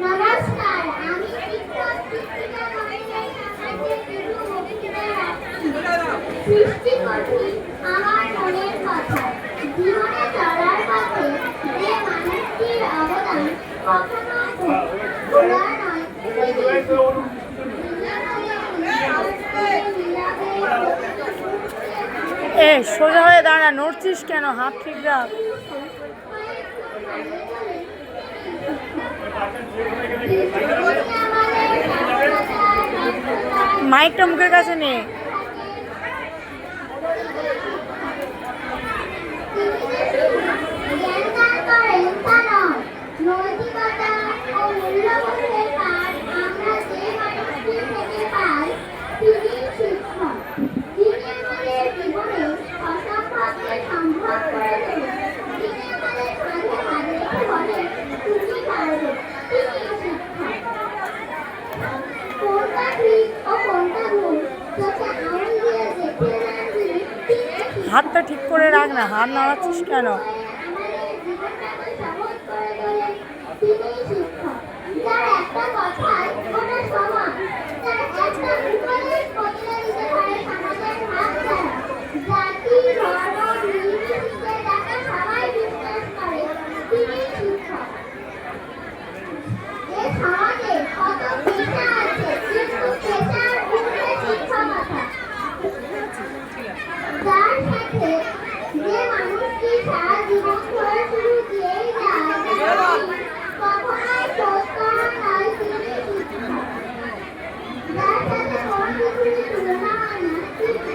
নমস্কার, আমি শিক্ষক শিক্ষিকা মণ্ডলীর কাছে কিছু বক্তৃতা রাখছি। সৃষ্টি কঠিন আমার মনের কথা। জীবনে চলার পথে যে মানুষটির অবদান কখনো ভোলা নয়, সোজা হয়ে দাঁড়া, নড়ছিস কেন? হাত ঠিক রাখ। মাইকটা মুখের কাছে নে। নৈতিকতা ও মূল্যবোধের পাঠ আমরা যে মানুষটি থেকে পাই, তিনি শিক্ষক। যিনি আমাদের জীবনে অসম্ভবকে সম্ভব করে দেবেন, যিনি আমাদের কাঁধে হাত রেখে বলেন তুমি পারবে, তিনি শিক্ষক। কোনটা ঠিক ও কোনটা ভুল চোখে আঙুল দিয়ে দেখে নেন যিনি, তিনি হাতটা ঠিক করে রাখ না, হাত নাড়াচ্ছিস কেন? আমাদের জীবনটাকে সহজ করে তোলেন, তিনি শিক্ষক। যার একটা কথায় গোটা সমাজ, যার একটা উপদেশ বদলে দিতে পারে সমাজের ভাবধারা। জাতি ধর্ম নির্বিশেষে যাকে সবাই বিশ্বাস করে, তিনি শিক্ষক। এ সমাজে কত পেশা আছে, কিন্তু পেশার ঊর্ধ্বে শিক্ষকতা। যার সাথে যে মানুষটি সারা জীবন ধরে শুধু দিয়েই যায়, কখনোই শোধ করার নয়, তিনি শিক্ষক। যার সাথে কোনো কিছুরই তুলনা হয় না, তিনি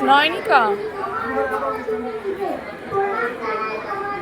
নয়নিকা প্রণাম জানাই তোমার